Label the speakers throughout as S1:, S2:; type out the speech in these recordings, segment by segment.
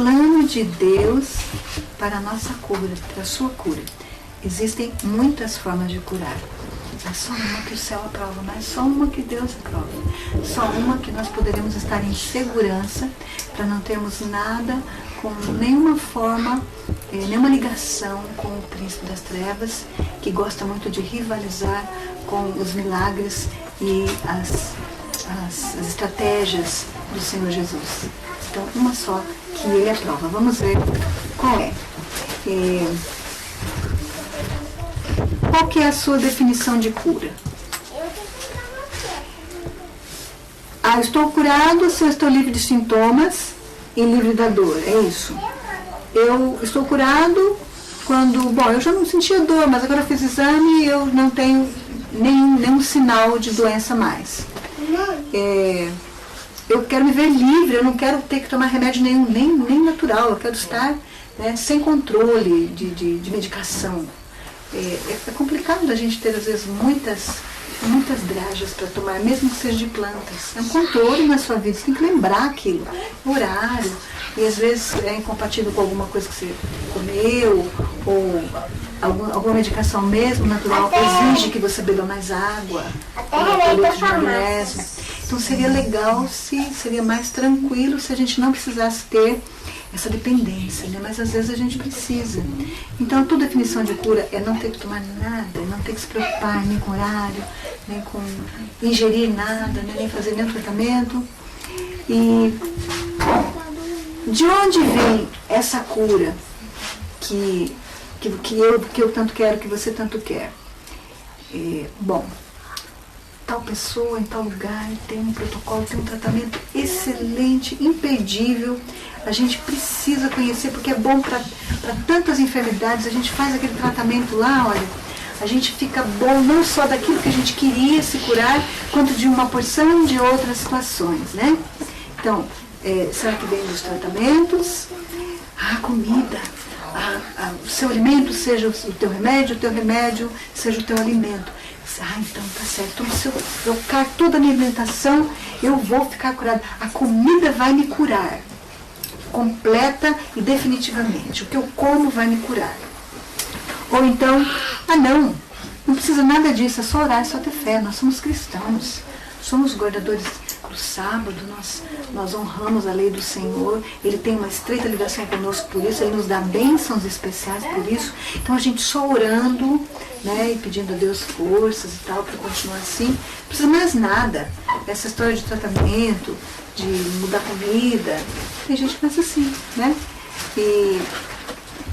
S1: plano de Deus para a nossa cura, para a sua cura. Existem muitas formas de curar. É só uma que o céu aprova, mas só uma que Deus aprova. Só uma que nós poderemos estar em segurança para não termos nada com nenhuma forma, nenhuma ligação com o príncipe das trevas, que gosta muito de rivalizar com os milagres e as estratégias do Senhor Jesus. Então, uma só que ele aprova. Vamos ver qual é. Qual que é a sua definição de cura? Estou curado se eu estou livre de sintomas e livre da dor, é isso. Eu estou curado quando, eu já não sentia dor, mas agora eu fiz exame e eu não tenho nenhum sinal de doença mais. Eu quero me ver livre, eu não quero ter que tomar remédio nenhum, nem natural, eu quero estar, né, sem controle de medicação. É complicado a gente ter, às vezes, muitas dragas para tomar, mesmo que seja de plantas. É um controle na sua vida, você tem que lembrar aquilo, horário, e às vezes é incompatível com alguma coisa que você comeu, ou alguma medicação mesmo natural exige que você beba mais água, leite de magnésio. Então seria legal, seria mais tranquilo se a gente não precisasse ter essa dependência, né? Mas às vezes a gente precisa. Então a tua definição de cura é não ter que tomar nada, não ter que se preocupar nem com horário, nem com ingerir nada, né? Nem fazer nenhum tratamento. E de onde vem essa cura que eu tanto quero, que você tanto quer? Tal pessoa em tal lugar tem um protocolo, tem um tratamento excelente, imperdível. A gente precisa conhecer porque é bom para tantas enfermidades. A gente faz aquele tratamento lá, olha, a gente fica bom não só daquilo que a gente queria se curar, quanto de uma porção de outras situações, né? Então, será que vem dos tratamentos? A comida. O seu alimento seja o teu remédio seja o teu alimento. Então tá certo. Então, se eu trocar toda a minha alimentação, eu vou ficar curada. A comida vai me curar, completa e definitivamente. O que eu como vai me curar. Ou então, não precisa nada disso, é só orar, é só ter fé. Nós somos cristãos, somos guardadores do sábado, nós honramos a lei do Senhor, Ele tem uma estreita ligação conosco por isso, Ele nos dá bênçãos especiais por isso. Então a gente só orando, né, e pedindo a Deus forças e tal, para continuar assim, não precisa mais nada. Essa história de tratamento, de mudar comida, tem gente que pensa assim, né? E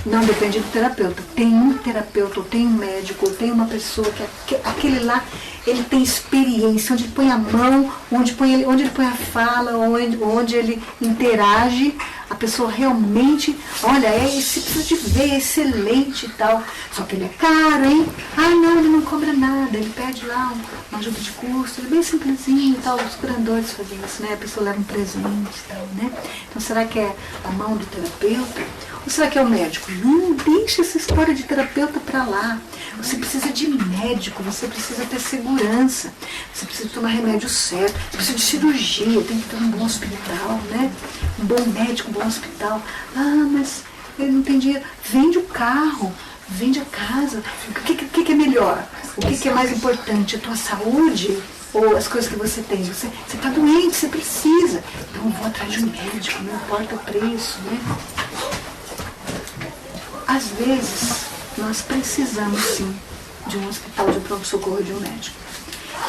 S1: não depende do terapeuta. Tem um terapeuta, ou tem um médico, ou tem uma pessoa que aquele lá, ele tem experiência, onde ele põe a mão, onde ele põe a fala, onde ele interage, a pessoa realmente, olha, você precisa de ver, é excelente e tal. Só que ele é caro, hein? Não, ele não cobra nada, ele pede lá uma ajuda de custo, ele é bem simplesinho e tal. Os curadores fazem isso, né? A pessoa leva um presente e tal, né? Então será que é a mão do terapeuta? Ou será que é o médico? Não, deixa essa história de terapeuta para lá. Você precisa de médico, você precisa ter segurança, você precisa tomar remédio certo, você precisa de cirurgia, tem que ter um bom hospital, né? Um bom médico, um bom hospital. Mas ele não tem dinheiro. Vende o carro, vende a casa. O que é melhor? O que é mais importante? A tua saúde ou as coisas que você tem? Você está doente, você precisa. Então eu vou atrás de um médico, não importa o preço, né? Às vezes, nós precisamos sim de um hospital de pronto-socorro, de um médico.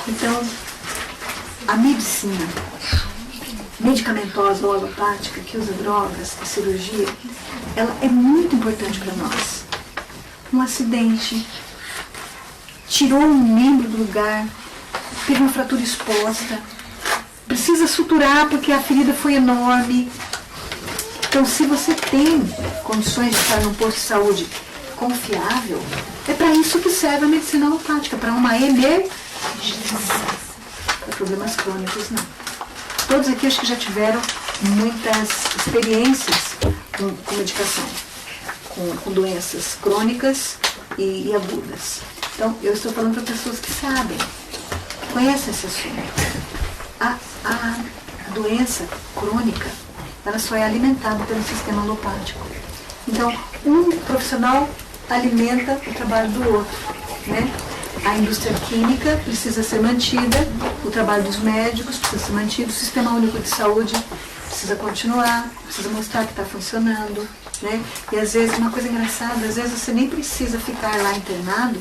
S1: Então, a medicina medicamentosa ou alopática, que usa drogas, a cirurgia, ela é muito importante para nós. Um acidente, tirou um membro do lugar, teve uma fratura exposta, precisa suturar porque a ferida foi enorme. Então, se você tem condições de estar num posto de saúde confiável, é para isso que serve a medicina alopática, para uma emergência. Para problemas crônicos, não. Todos aqui acho que já tiveram muitas experiências com medicação, com doenças crônicas e agudas. Então, eu estou falando para pessoas que sabem, que conhecem esse assunto. A doença crônica, ela só é alimentada pelo sistema alopático. Então, um profissional alimenta o trabalho do outro, né? A indústria química precisa ser mantida, o trabalho dos médicos precisa ser mantido, o Sistema Único de Saúde precisa continuar, precisa mostrar que está funcionando, né? E às vezes, uma coisa engraçada, às vezes você nem precisa ficar lá internado,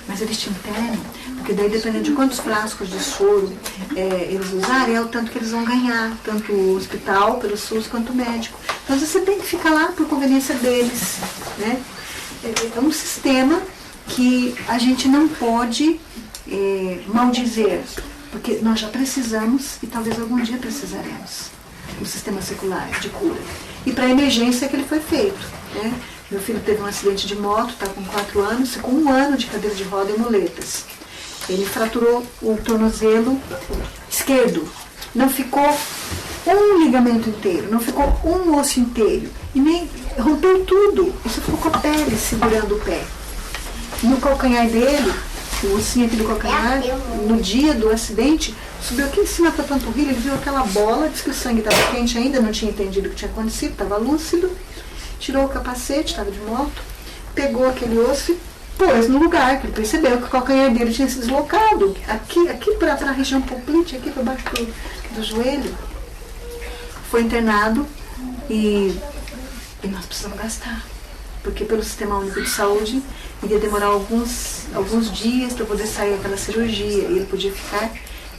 S1: mas eles te internam, porque daí dependendo de quantos frascos de soro eles usarem, é o tanto que eles vão ganhar, tanto o hospital, pelo SUS, quanto o médico. Então você tem que ficar lá por conveniência deles, né? É um sistema que a gente não pode maldizer, porque nós já precisamos e talvez algum dia precisaremos. O sistema secular de cura. E para a emergência é que ele foi feito, né? Meu filho teve um acidente de moto, está com 4 anos, ficou 1 ano de cadeira de roda e muletas. Ele fraturou o tornozelo esquerdo. Não ficou um ligamento inteiro, não ficou um osso inteiro. E nem rompeu tudo. Isso ficou com a pele segurando o pé. No calcanhar dele, o ossinho aqui do calcanhar, no dia do acidente, subiu aqui em cima da panturrilha, ele viu aquela bola, disse que o sangue estava quente ainda, não tinha entendido o que tinha acontecido, estava lúcido. Tirou o capacete, estava de moto, pegou aquele osso e pôs no lugar, que ele percebeu que o calcanhar dele tinha se deslocado, aqui para a região poplite, aqui para baixo do joelho. Foi internado e nós precisamos gastar, porque pelo Sistema Único de Saúde iria demorar alguns dias para poder sair aquela cirurgia, e ele podia ficar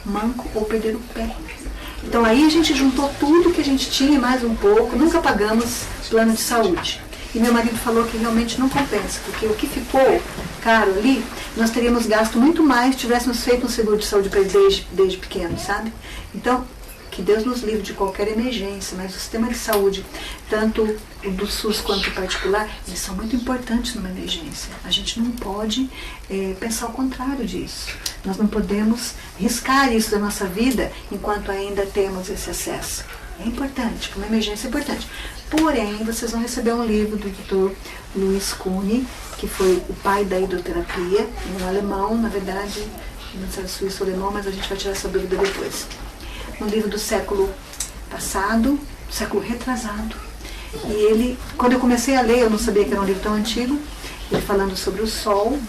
S1: manco ou perder o pé. Então aí a gente juntou tudo que a gente tinha, mais um pouco, nunca pagamos plano de saúde. E meu marido falou que realmente não compensa, porque o que ficou caro ali, nós teríamos gasto muito mais se tivéssemos feito um seguro de saúde para ele desde pequeno, sabe? Então, que Deus nos livre de qualquer emergência, mas o sistema de saúde, tanto o do SUS quanto o particular, eles são muito importantes numa emergência. A gente não pode pensar o contrário disso. Nós não podemos riscar isso da nossa vida enquanto ainda temos esse acesso. É importante, uma emergência é importante. Porém, vocês vão receber um livro do Dr. Luiz Kuhn, que foi o pai da hidroterapia, um alemão, na verdade, não sei se é suíço-alemão, mas a gente vai tirar essa dúvida depois. Um livro do século passado, século retrasado. E ele, quando eu comecei a ler, eu não sabia que era um livro tão antigo, ele falando sobre o sol,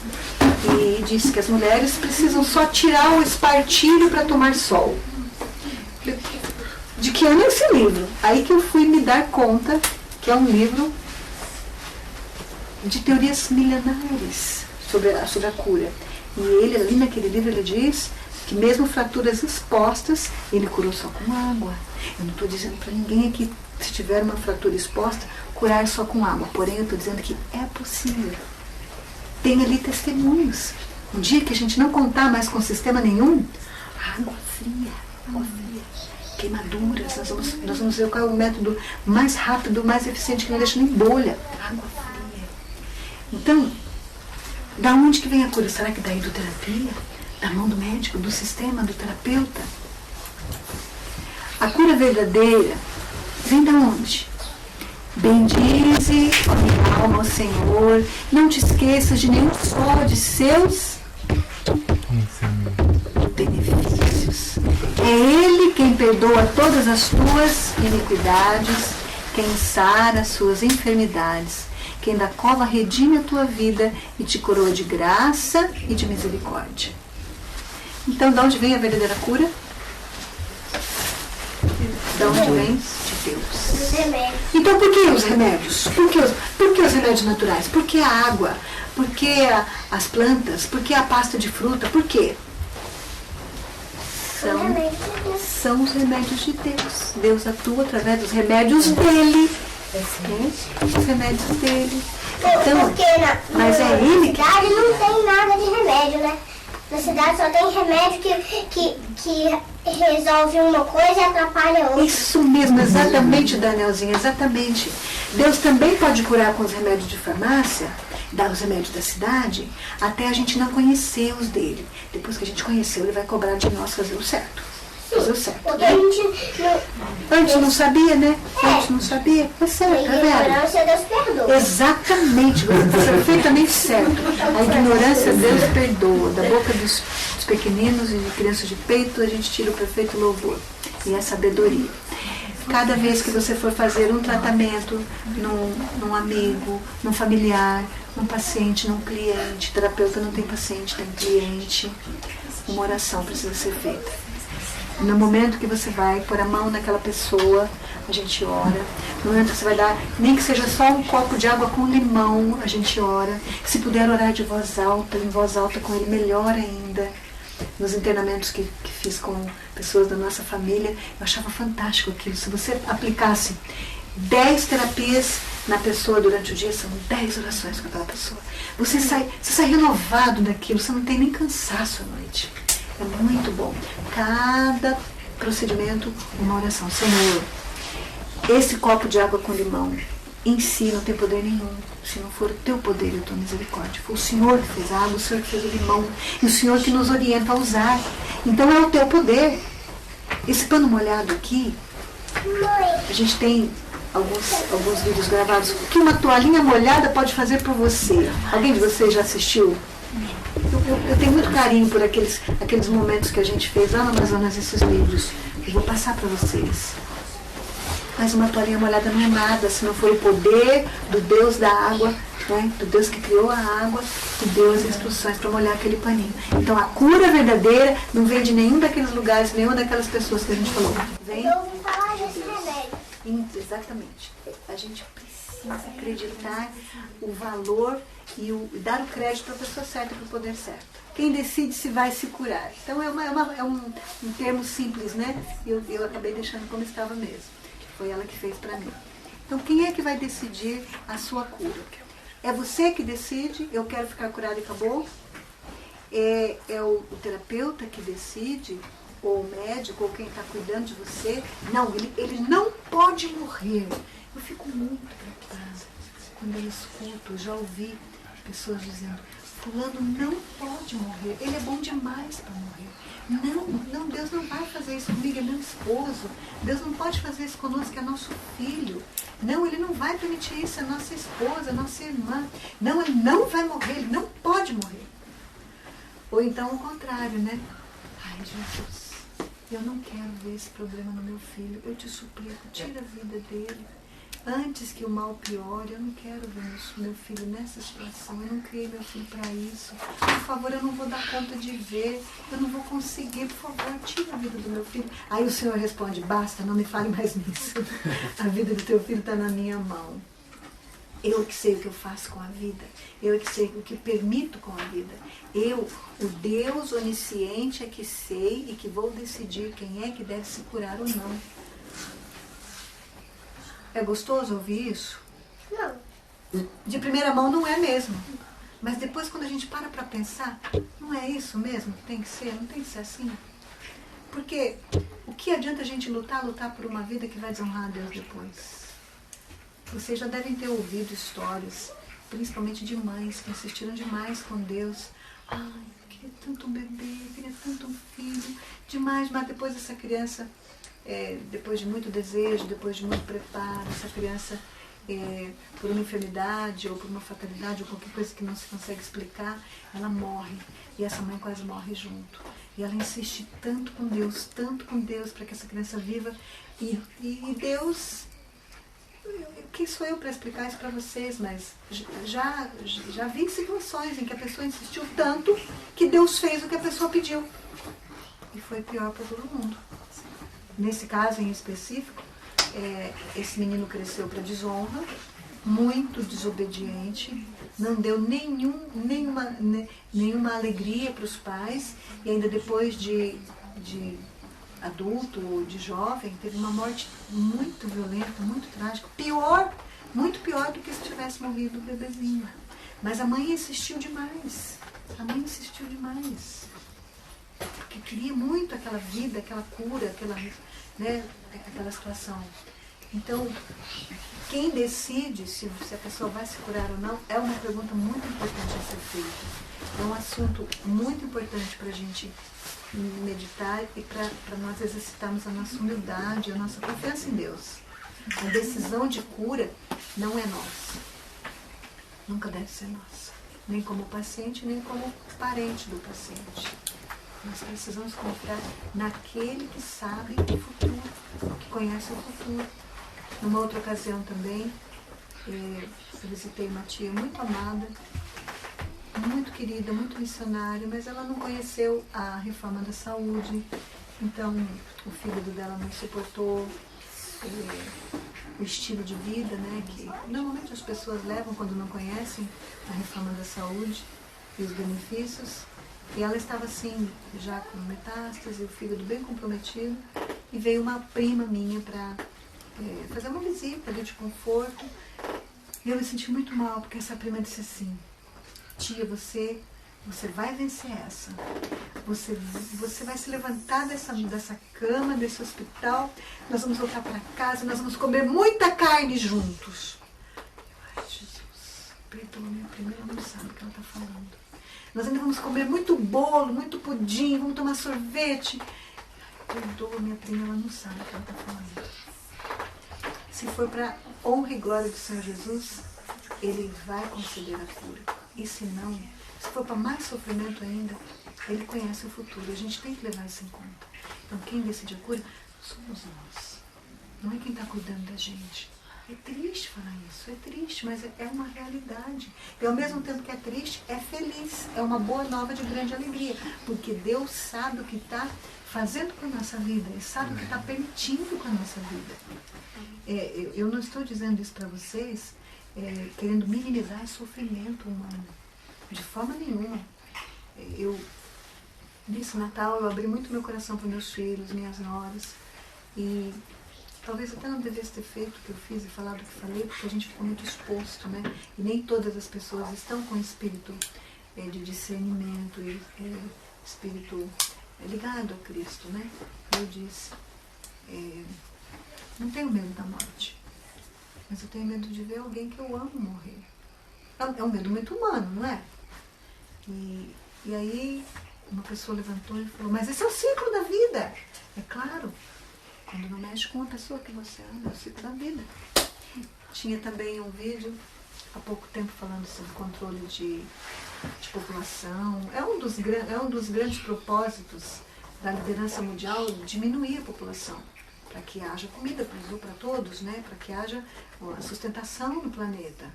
S1: e disse que as mulheres precisam só tirar o espartilho para tomar sol. De que ano é esse livro? Aí que eu fui me dar conta que é um livro de teorias milenares sobre a cura. E ele, ali naquele livro, ele diz que mesmo fraturas expostas, ele curou só com água. Eu não estou dizendo para ninguém aqui, se tiver uma fratura exposta, curar só com água. Porém, eu estou dizendo que é possível. Tem ali testemunhos. Um dia que a gente não contar mais com sistema nenhum, água fria, queimaduras. Nós vamos ver qual é o método mais rápido, mais eficiente, que não deixa nem bolha. Água fria. Então, da onde que vem a cura? Será que da hidroterapia? Da mão do médico, do sistema, do terapeuta? A cura verdadeira vem da onde? Bendize, ó minha alma, ó Senhor, não te esqueças de nenhum só de seus benefícios. É Ele quem perdoa todas as tuas iniquidades, quem sara as suas enfermidades, quem da cova redime a tua vida e te coroa de graça e de misericórdia. Então, de onde vem a verdadeira cura? De onde vem? De Deus.
S2: Os remédios.
S1: Então, por que os remédios? Por que os remédios naturais? Por que a água? Por que as plantas? Por que a pasta de fruta? Por quê? São os remédios de Deus. Deus atua através dos remédios dele. Os remédios dele. Então,
S2: porque
S1: mas é ele que...
S2: Na cidade não tem nada de remédio, né? Na cidade só tem remédio que resolve uma coisa e atrapalha outra.
S1: Isso mesmo, exatamente, Danielzinha, exatamente. Deus também pode curar com os remédios de farmácia, dar os remédios da cidade, até a gente não conhecer os dele. Depois que a gente conheceu, ele vai cobrar de nós fazer o certo. Fazer o certo.
S2: Porque
S1: Né?
S2: a gente não...
S1: Antes não sabia, né? Antes não sabia. Mas certo,
S2: A
S1: tá vendo?
S2: ignorância Deus perdoa.
S1: Exatamente, você está perfeitamente certo. A ignorância Deus perdoa. Da boca dos pequeninos e de crianças de peito, a gente tira o perfeito louvor. E a sabedoria. Cada vez que você for fazer um tratamento num amigo, num familiar, num paciente, num cliente, terapeuta não tem paciente, tem cliente, uma oração precisa ser feita. No momento que você vai pôr a mão naquela pessoa, a gente ora. No momento que você vai dar, nem que seja só um copo de água com limão, a gente ora. Se puder orar de voz alta, em voz alta com ele, melhor ainda. Nos internamentos que fiz com pessoas da nossa família, eu achava fantástico aquilo. Se você aplicasse 10 terapias na pessoa durante o dia, são 10 orações com aquela pessoa. Você sai renovado daquilo, você não tem nem cansaço à noite. É muito bom. Cada procedimento, uma oração. Senhor, esse copo de água com limão em si não tem poder nenhum. Se não for o teu poder e a tua misericórdia. Foi o Senhor que fez a água, o Senhor que fez o limão. E o Senhor que nos orienta a usar. Então é o teu poder. Esse pano molhado aqui, a gente tem alguns vídeos gravados. O que uma toalhinha molhada pode fazer por você? Alguém de vocês já assistiu? Eu tenho muito carinho por aqueles momentos que a gente fez lá no Amazonas, esses vídeos. Eu vou passar para vocês. Mas uma toalhinha molhada não é nada, se não for o poder do Deus da água, né? Do Deus que criou a água, que deu as instruções para molhar aquele paninho. Então a cura verdadeira não vem de nenhum daqueles lugares, nenhuma daquelas pessoas que a gente falou. Vem?
S2: Eu ouvi falar desse remédio.
S1: Exatamente. A gente precisa acreditar o valor e dar o crédito para a pessoa certa, para o poder certo. Quem decide se vai se curar. Então é um termo simples, né? Eu acabei deixando como estava mesmo. Foi ela que fez para mim. Então, quem é que vai decidir a sua cura? É você que decide, eu quero ficar curado e acabou? É o terapeuta que decide, ou o médico, ou quem está cuidando de você? Não, ele não pode morrer. Eu fico muito preocupada quando eu escuto, já ouvi pessoas dizendo, fulano não pode morrer, ele é bom demais para morrer. Não, Deus não vai fazer isso comigo, é meu esposo. Deus não pode fazer isso conosco, que é nosso filho. Não, Ele não vai permitir isso, é nossa esposa, é nossa irmã. Não, ele não vai morrer, ele não pode morrer. Ou então o contrário, né? Ai, Jesus, eu não quero ver esse problema no meu filho. Eu te suplico, tira a vida dele. Antes que o mal piore, eu não quero ver meu filho nessa situação. Eu não criei meu filho para isso. Por favor, eu não vou dar conta de ver. Eu não vou conseguir. Por favor, tira a vida do meu filho. Aí o Senhor responde, basta, não me fale mais nisso. A vida do teu filho está na minha mão. Eu que sei o que eu faço com a vida. Eu que sei o que permito com a vida. Eu, o Deus onisciente, é que sei e que vou decidir quem é que deve se curar ou não. É gostoso ouvir isso?
S2: Não.
S1: De primeira mão não é mesmo. Mas depois quando a gente para pensar, não é isso mesmo que tem que ser? Não tem que ser assim? Porque o que adianta a gente lutar por uma vida que vai desonrar a Deus depois? Vocês já devem ter ouvido histórias, principalmente de mães que insistiram demais com Deus. Ai, eu queria tanto um bebê, eu queria tanto um filho. Demais, mas depois essa criança... depois de muito desejo, depois de muito preparo, essa criança, por uma enfermidade ou por uma fatalidade ou qualquer coisa que não se consegue explicar, ela morre. E essa mãe quase morre junto. E ela insiste tanto com Deus, para que essa criança viva. E Deus, quem sou eu para explicar isso para vocês? Mas já vi situações em que a pessoa insistiu tanto que Deus fez o que a pessoa pediu. E foi pior para todo mundo. Nesse caso em específico, esse menino cresceu para desonra, muito desobediente, não deu nenhuma alegria para os pais, e ainda depois de adulto ou de jovem, teve uma morte muito violenta, muito trágica, muito pior do que se tivesse morrido o bebezinho. Mas a mãe insistiu demais, porque queria muito aquela vida, aquela cura, aquela situação. Então, quem decide se a pessoa vai se curar ou não é uma pergunta muito importante a ser feita. É um assunto muito importante para a gente meditar e para nós exercitarmos a nossa humildade, a nossa confiança em Deus. A decisão de cura não é nossa. Nunca deve ser nossa. Nem como paciente, nem como parente do paciente. Nós precisamos confiar naquele que sabe o futuro, que conhece o futuro. Numa outra ocasião também, eu visitei uma tia muito amada, muito querida, muito missionária, mas ela não conheceu a reforma da saúde, então o fígado dela não suportou o estilo de vida, né, que normalmente as pessoas levam quando não conhecem a reforma da saúde e os benefícios. E ela estava assim, já com metástase, o fígado bem comprometido, e veio uma prima minha para fazer uma visita ali de conforto. E eu me senti muito mal, porque essa prima disse assim: tia, você vai vencer essa. Você vai se levantar dessa cama, desse hospital, nós vamos voltar para casa, nós vamos comer muita carne juntos. Ai, Jesus, perdoa minha prima, ela não sabe o que ela está falando. Nós ainda vamos comer muito bolo, muito pudim, vamos tomar sorvete. Perdoa minha prima, ela não sabe o que ela está falando. Se for para honra e glória do Senhor Jesus, Ele vai conceder a cura. E se não, se for para mais sofrimento ainda, Ele conhece o futuro. A gente tem que levar isso em conta. Então quem decide a cura somos nós. Não é quem está cuidando da gente. É triste falar isso, é triste, mas é uma realidade. E ao mesmo tempo que é triste, é feliz. É uma boa nova de grande alegria. Porque Deus sabe o que está fazendo com a nossa vida. Ele sabe o que está permitindo com a nossa vida. Eu não estou dizendo isso para vocês querendo minimizar o sofrimento humano. De forma nenhuma. Nesse Natal eu abri muito meu coração para meus filhos, minhas noras. E talvez até não devesse ter feito o que eu fiz e falado o que falei, porque a gente ficou muito exposto, né? E nem todas as pessoas estão com espírito de discernimento e espírito ligado a Cristo, né? Eu disse, não tenho medo da morte, mas eu tenho medo de ver alguém que eu amo morrer. É um medo muito humano, não é? E aí uma pessoa levantou e falou: mas esse é o ciclo da vida. É claro, quando não mexe com uma pessoa que você ama, é o ciclo da vida. Tinha também um vídeo há pouco tempo falando sobre controle de população. É um dos grandes propósitos da liderança mundial, diminuir a população, para que haja comida para todos, né? Para que haja a sustentação no planeta.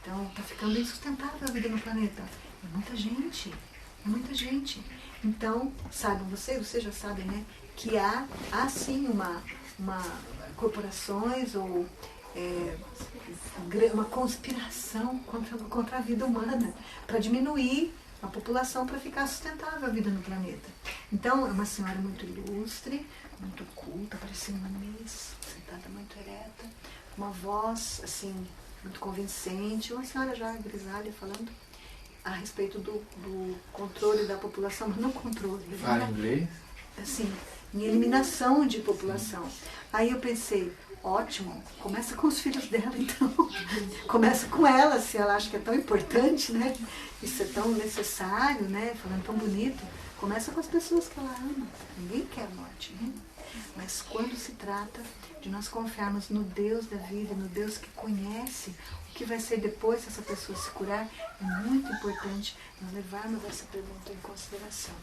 S1: Então está ficando insustentável a vida no planeta. É muita gente. É muita gente. Então, sabem vocês já sabem, né, que há sim corporações ou uma conspiração contra a vida humana para diminuir a população para ficar sustentável a vida no planeta. Então, é uma senhora muito ilustre, muito culta, parecia uma miss, sentada muito ereta, com uma voz assim muito convincente, uma senhora já grisalha falando a respeito do controle da população, mas não controle.
S3: Fala inglês?
S1: Assim, em eliminação de população. Aí eu pensei, ótimo, começa com os filhos dela então. Começa com ela, se ela acha que é tão importante, né? Isso é tão necessário, né? Falando tão bonito. Começa com as pessoas que ela ama. Ninguém quer a morte, né? Mas quando se trata de nós confiarmos no Deus da vida, no Deus que conhece o que vai ser depois se essa pessoa se curar, é muito importante nós levarmos essa pergunta em consideração.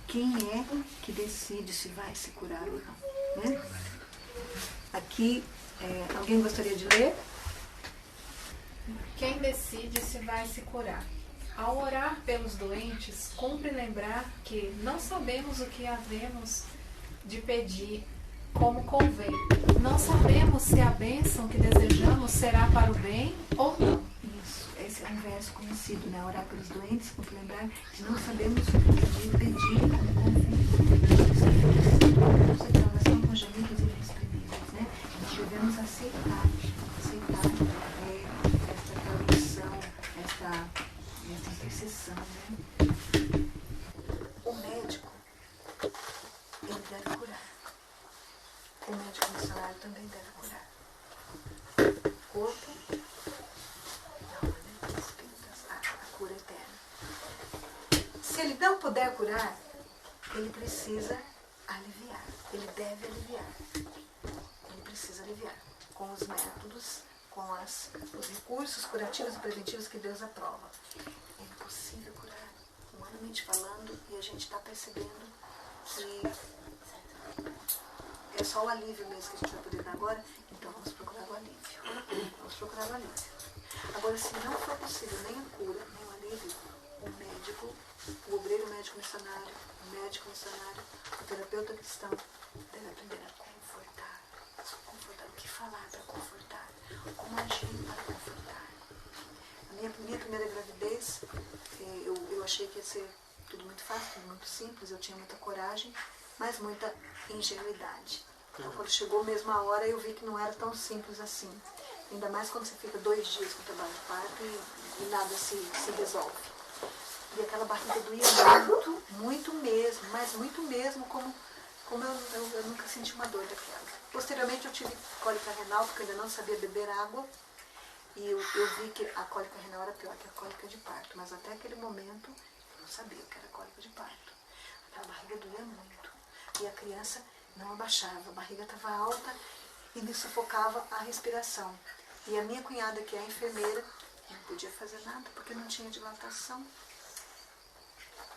S1: Quem é que decide se vai se curar ou não? Né? Aqui, alguém gostaria de ler?
S4: Quem decide se vai se curar? Ao orar pelos doentes, cumpre lembrar que não sabemos o que havemos de pedir como convém. Não sabemos se a bênção que desejamos será para o bem ou não.
S1: Isso, esse é um verso conhecido, né? Orar pelos doentes, cumpre lembrar que não sabemos de pedir como convém. Nossa oração com gemidos irresprimíveis, né? Nós devemos aceitar esta tradução, esta intercessão, né? O médico, ele deve curar. O médico missionário também deve curar. O corpo, não, né? A cura eterna. Se ele não puder curar, ele precisa aliviar. Ele deve aliviar. Ele precisa aliviar com os métodos, com os recursos curativos e preventivos que Deus aprova. É impossível curar um humanamente falando, e a gente está percebendo que é só o alívio mesmo que a gente vai poder dar agora, então vamos procurar o alívio. Vamos procurar o alívio. Agora, se não for possível nem a cura, nem o alívio, o médico, o obreiro médico missionário, o médico missionário, o terapeuta cristão, deve aprender a confortar. Confortar, o que falar para confortar, como agir para confortar. A minha primeira gravidez, eu achei que ia ser tudo muito fácil, tudo muito simples, eu tinha muita coragem, mas muita ingenuidade. Então, quando chegou mesmo a hora, eu vi que não era tão simples assim. Ainda mais quando você fica 2 dias com o trabalho de parto e nada se resolve. E aquela barriga doía muito, muito mesmo, mas muito mesmo, como eu nunca senti uma dor daquela. Posteriormente eu tive cólica renal, porque eu ainda não sabia beber água, e eu vi que a cólica renal era pior que a cólica de parto, mas até aquele momento eu não sabia o que era cólica de parto. Aquela barriga doía muito, e a criança não abaixava, a barriga estava alta e me sufocava a respiração. E a minha cunhada, que é enfermeira, não podia fazer nada, porque não tinha dilatação.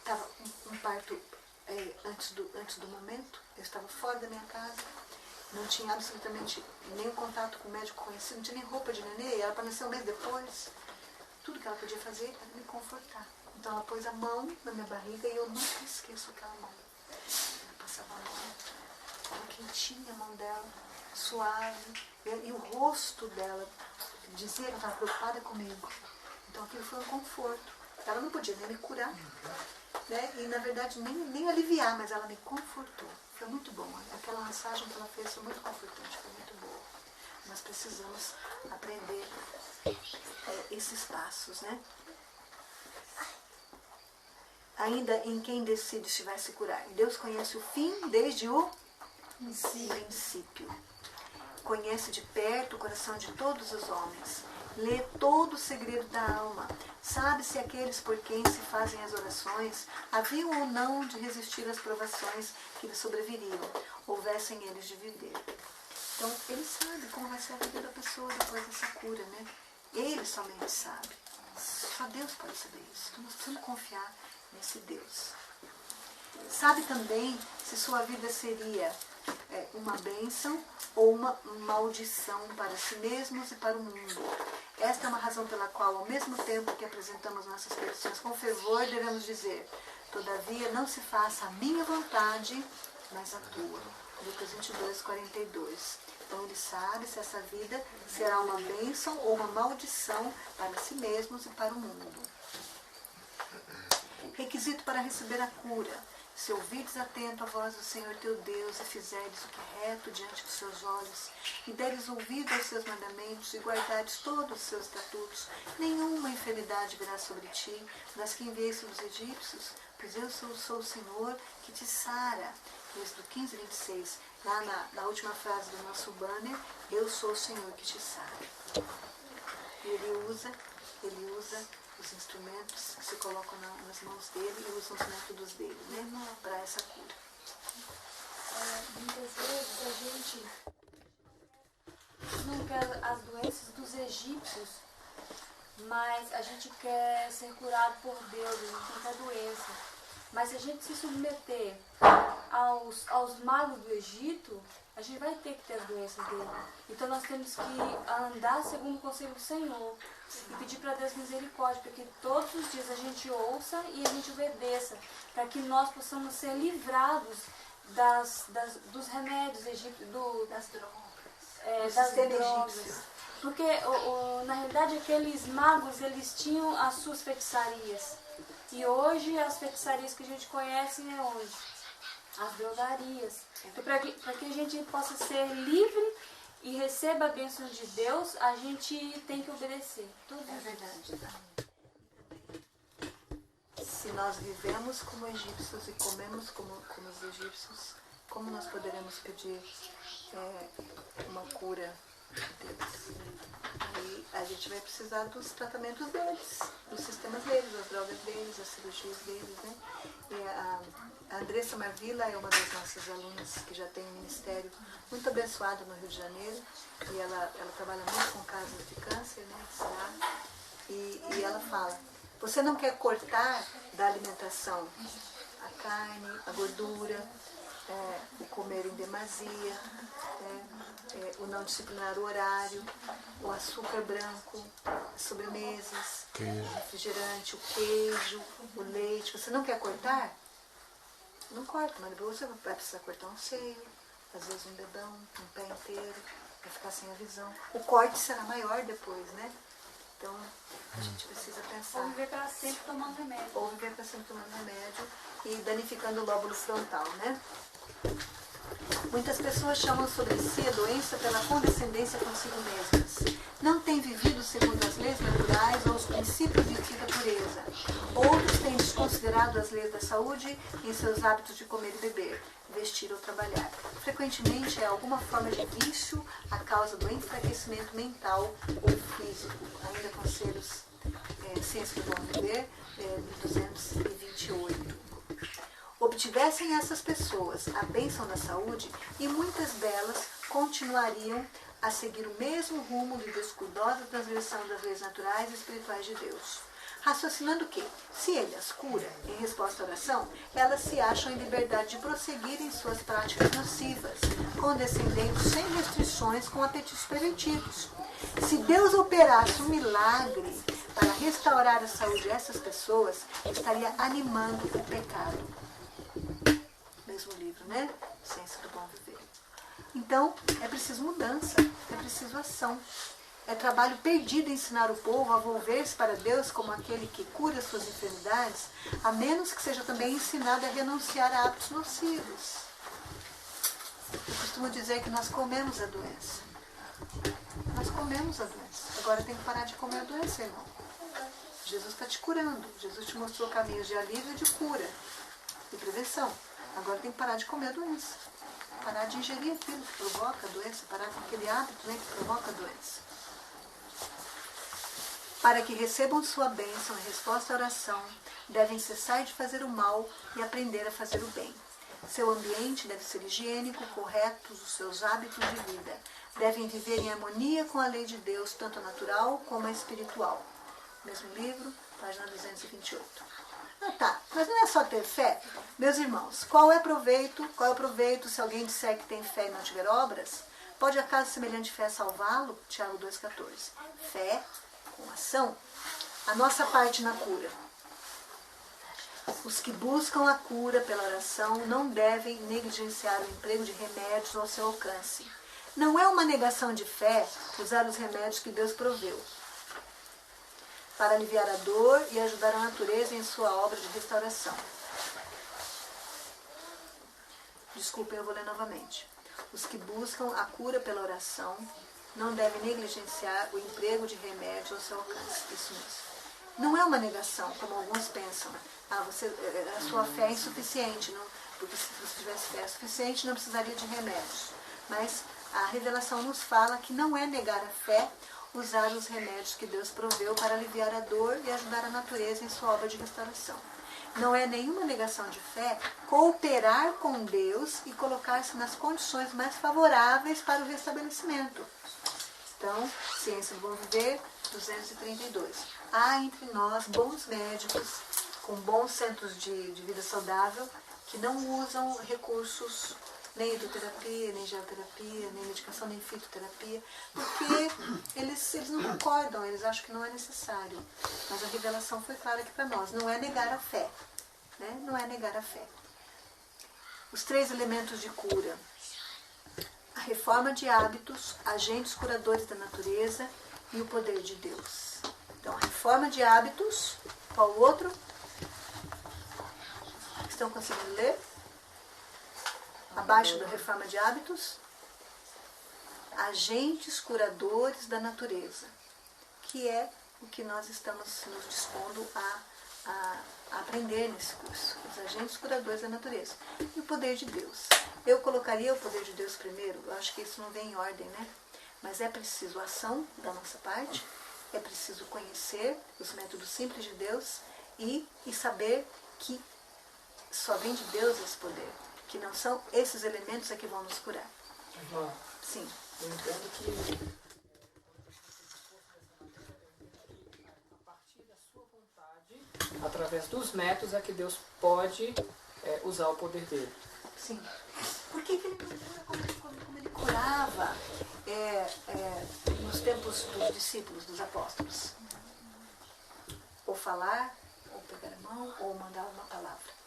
S1: Estava um parto antes do momento, eu estava fora da minha casa, não tinha absolutamente nenhum contato com o médico conhecido, não tinha nem roupa de nenê, ela apareceu um mês depois. Tudo que ela podia fazer era me confortar. Então ela pôs a mão na minha barriga e eu nunca esqueço aquela mão. Ela passava a mão, ela quentinha a mão dela, suave, e o rosto dela dizia que ela estava preocupada comigo. Então aquilo foi um conforto. Ela não podia nem me curar, né? E na verdade nem aliviar, mas ela me confortou. Foi muito bom. Aquela massagem que ela fez foi muito confortante, foi muito boa. Nós precisamos aprender esses passos, né? Ainda em quem decide se vai se curar. Deus conhece o fim desde o princípio. Conhece de perto o coração de todos os homens. Lê todo o segredo da alma. Sabe se aqueles por quem se fazem as orações haviam ou não de resistir às provações que lhes sobreviriam, houvessem eles de viver. Então, ele sabe como vai ser a vida da pessoa depois dessa cura, né? Ele somente sabe. Só Deus pode saber isso. Então, nós precisamos confiar nesse Deus. Sabe também se sua vida seria uma bênção ou uma maldição para si mesmos e para o mundo. Esta é uma razão pela qual, ao mesmo tempo que apresentamos nossas petições com fervor, devemos dizer: todavia não se faça a minha vontade, mas a tua. Lucas 22, 42. Então ele sabe se essa vida será uma bênção ou uma maldição para si mesmos e para o mundo. Requisito para receber a cura: se ouvides atento a voz do Senhor teu Deus e fizeres o que é reto diante dos seus olhos, e deres ouvido aos seus mandamentos e guardares todos os seus estatutos, nenhuma enfermidade virá sobre ti, das que enviei sobre os egípcios, pois eu sou o Senhor que te sara. Êxodo 15, 26. Lá na última frase do nosso banner, eu sou o Senhor que te sara. E ele usa os instrumentos que se colocam nas mãos dele e usa os métodos dele, né, para essa cura.
S3: Muitas vezes a gente não quer as doenças dos egípcios, mas a gente quer ser curado por Deus, a gente não quer doença. Mas se a gente se submeter aos magos do Egito, a gente vai ter que ter as doenças dele. Então nós temos que andar segundo o conselho do Senhor e pedir para Deus misericórdia, para que todos os dias a gente ouça e a gente obedeça, para que nós possamos ser livrados dos remédios egípcios, das drogas. Porque na realidade aqueles magos, eles tinham as suas feitiçarias. E hoje as feitiçarias que a gente conhece é onde? As drogarias. Então, para que a gente possa ser livre e receba a bênção de Deus, a gente tem que obedecer. Tudo
S1: é verdade. Se nós vivemos como egípcios e comemos como os egípcios, como nós poderemos pedir uma cura deles? Aí a gente vai precisar dos tratamentos deles, dos sistemas deles, das drogas deles, das cirurgias deles, né? E a Andressa Marvila é uma das nossas alunas que já tem um ministério muito abençoado no Rio de Janeiro, e ela trabalha muito com casos de câncer, né, e ela fala: Você não quer cortar da alimentação a carne, a gordura, o comer em demasia, o não disciplinar o horário, o açúcar branco, as sobremesas, o refrigerante, o queijo, o leite. Você não quer cortar? Não corta, mas depois você vai precisar cortar um seio, às vezes um dedão, um pé inteiro, vai ficar sem a visão. O corte será maior depois, né? Então, a gente precisa pensar.
S3: Ou viver para sempre tomando remédio.
S1: Ou viver para sempre tomando remédio e danificando o lóbulo frontal, né? Muitas pessoas chamam sobre si a doença pela condescendência consigo mesmas. Não têm vivido segundo as leis naturais ou os princípios de vida pureza. Outros têm desconsiderado as leis da saúde em seus hábitos de comer e beber, vestir ou trabalhar. Frequentemente é alguma forma de vício a causa do enfraquecimento mental ou físico. Ainda conselhos Ciência do Bom Viver, 1228. Obtivessem essas pessoas a bênção da saúde e muitas delas continuariam a seguir o mesmo rumo de descuidosa transgressão das leis naturais e espirituais de Deus. Raciocinando que, se Ele as cura, em resposta à oração, elas se acham em liberdade de prosseguir em suas práticas nocivas, condescendendo sem restrições com apetites preventivos. Se Deus operasse um milagre para restaurar a saúde dessas pessoas, estaria animando o pecado. Mesmo livro, né? Ciência do Bom Viver. Então, é preciso mudança, é preciso ação. É trabalho perdido ensinar o povo a volver-se para Deus como aquele que cura suas enfermidades, a menos que seja também ensinado a renunciar a hábitos nocivos. Eu costumo dizer que nós comemos a doença. Nós comemos a doença. Agora tem que parar de comer a doença, irmão. Jesus está te curando. Jesus te mostrou caminhos de alívio e de cura, de prevenção. Agora tem que parar de comer a doença. Parar de ingerir aquilo que provoca a doença. Parar com aquele hábito, né, que provoca a doença. Para que recebam sua bênção em resposta à oração, devem cessar de fazer o mal e aprender a fazer o bem. Seu ambiente deve ser higiênico, corretos os seus hábitos de vida. Devem viver em harmonia com a lei de Deus, tanto a natural como a espiritual. Mesmo livro, página 228. Ah, tá, mas não é só ter fé? Meus irmãos, qual é o proveito se alguém disser que tem fé e não tiver obras? Pode acaso semelhante fé salvá-lo? Tiago 2,14. Fé com ação. A nossa parte na cura. Os que buscam a cura pela oração não devem negligenciar o emprego de remédios ao seu alcance. Não é uma negação de fé usar os remédios que Deus proveu para aliviar a dor e ajudar a natureza em sua obra de restauração. Desculpem, eu vou ler novamente. Os que buscam a cura pela oração não devem negligenciar o emprego de remédios ao seu alcance. Isso mesmo. Não é uma negação, como alguns pensam. A sua fé é insuficiente, não, porque se você tivesse fé suficiente não precisaria de remédios. Mas a revelação nos fala que não é negar a fé usar os remédios que Deus proveu para aliviar a dor e ajudar a natureza em sua obra de restauração. Não é nenhuma negação de fé cooperar com Deus e colocar-se nas condições mais favoráveis para o restabelecimento. Então, Ciência do Bom Viver, 232. Há entre nós bons médicos com bons centros de vida saudável que não usam recursos, nem hidroterapia, nem geoterapia, nem medicação, nem fitoterapia, porque eles não concordam, eles acham que não é necessário. Mas a revelação foi clara aqui para nós, não é negar a fé. Né? Não é negar a fé. Os 3 elementos de cura. A reforma de hábitos, agentes curadores da natureza e o poder de Deus. Então, a reforma de hábitos, qual o outro? Estão conseguindo ler? Abaixo da reforma de hábitos, agentes curadores da natureza, que é o que nós estamos nos dispondo a aprender nesse curso, os agentes curadores da natureza. E o poder de Deus. Eu colocaria o poder de Deus primeiro, eu acho que isso não vem em ordem, né? Mas é preciso ação da nossa parte, é preciso conhecer os métodos simples de Deus e saber que só vem de Deus esse poder. Que não são esses elementos que vão nos curar.
S5: Irmã,
S1: Sim.
S5: eu entendo que a partir da sua vontade através dos métodos é que Deus pode usar o poder dele.
S1: Sim. Por que ele como ele curava nos tempos dos discípulos, dos apóstolos? Ou falar, ou pegar a mão, ou mandar uma palavra.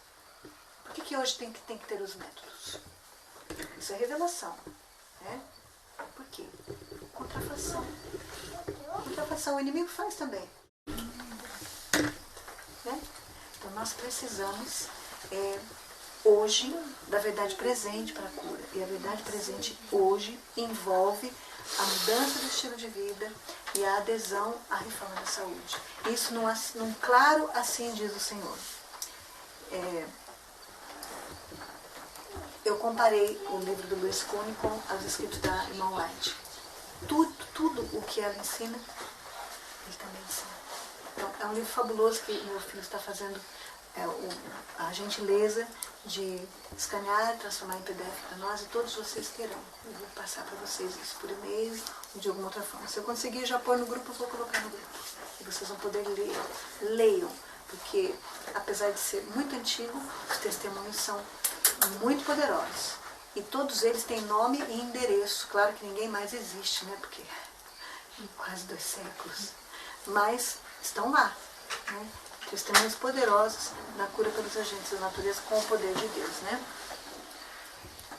S1: Por que hoje tem que ter os métodos? Isso é revelação. Né? Por quê? Contrafação. Contrafação o inimigo faz também. Né? Então nós precisamos hoje da verdade presente para a cura. E a verdade presente hoje envolve a mudança do estilo de vida e a adesão à reforma da saúde. Isso num claro assim diz o Senhor. Eu comparei o livro do Luiz Cunha com os escritos da irmã White. Tudo o que ela ensina, ele também ensina. Então, é um livro fabuloso que meu filho está fazendo a gentileza de escanear, transformar em PDF para nós, e todos vocês terão. Eu vou passar para vocês isso por e-mail ou de alguma outra forma. Se eu conseguir já pôr no grupo, eu vou colocar no grupo. E vocês vão poder ler. Leiam, porque apesar de ser muito antigo, os testemunhos são muito poderosos. E todos eles têm nome e endereço. Claro que ninguém mais existe, né? Porque em quase 2 séculos. Mas estão lá, né? Testemunhos poderosos na cura pelos agentes da natureza com o poder de Deus, né?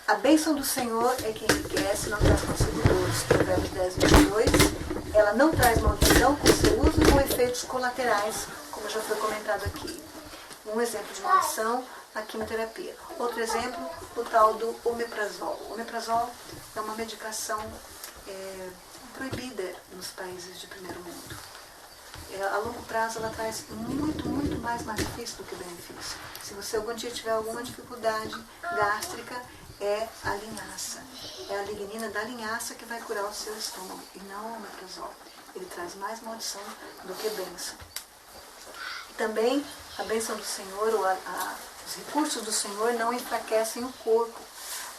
S1: A bênção do Senhor é que enriquece, não traz consigo dores. Provérbios 10, 22. Ela não traz maldição com seu uso ou efeitos colaterais, como já foi comentado aqui. Um exemplo de maldição, a quimioterapia. Outro exemplo, o tal do omeprazol. O omeprazol é uma medicação proibida nos países de primeiro mundo. A longo prazo ela traz muito, muito mais malefício do que benefício. Se você algum dia tiver alguma dificuldade gástrica, é a linhaça. É a lignina da linhaça que vai curar o seu estômago e não o omeprazol. Ele traz mais maldição do que bênção. Também a bênção do Senhor, os recursos do Senhor não enfraquecem o corpo.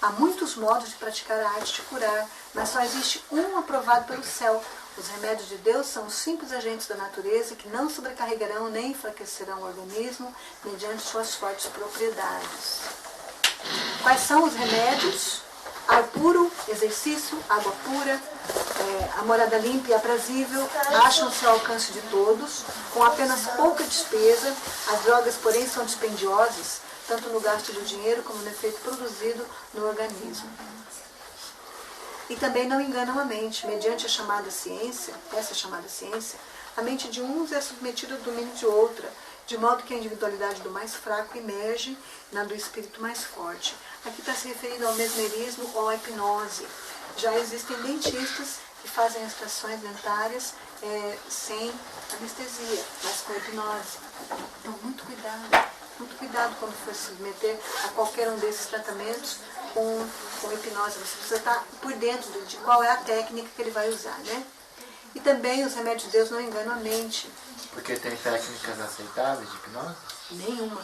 S1: Há muitos modos de praticar a arte de curar, mas só existe um aprovado pelo céu. Os remédios de Deus são os simples agentes da natureza que não sobrecarregarão nem enfraquecerão o organismo mediante suas fortes propriedades. Quais são os remédios? Ar puro, exercício, água pura, a morada limpa e aprazível acham-se ao alcance de todos, com apenas pouca despesa. As drogas, porém, são dispendiosas, tanto no gasto de dinheiro como no efeito produzido no organismo. E também não enganam a mente. Mediante essa chamada ciência, a mente de uns é submetida ao domínio de outra, de modo que a individualidade do mais fraco emerge na do espírito mais forte. Aqui está se referindo ao mesmerismo ou à hipnose. Já existem dentistas que fazem extrações dentárias sem anestesia, mas com hipnose. Então, muito cuidado quando for se submeter a qualquer um desses tratamentos com hipnose. Você precisa estar por dentro de qual é a técnica que ele vai usar, né? E também os remédios de Deus não enganam a mente.
S6: Porque tem técnicas aceitáveis de hipnose?
S1: Nenhuma.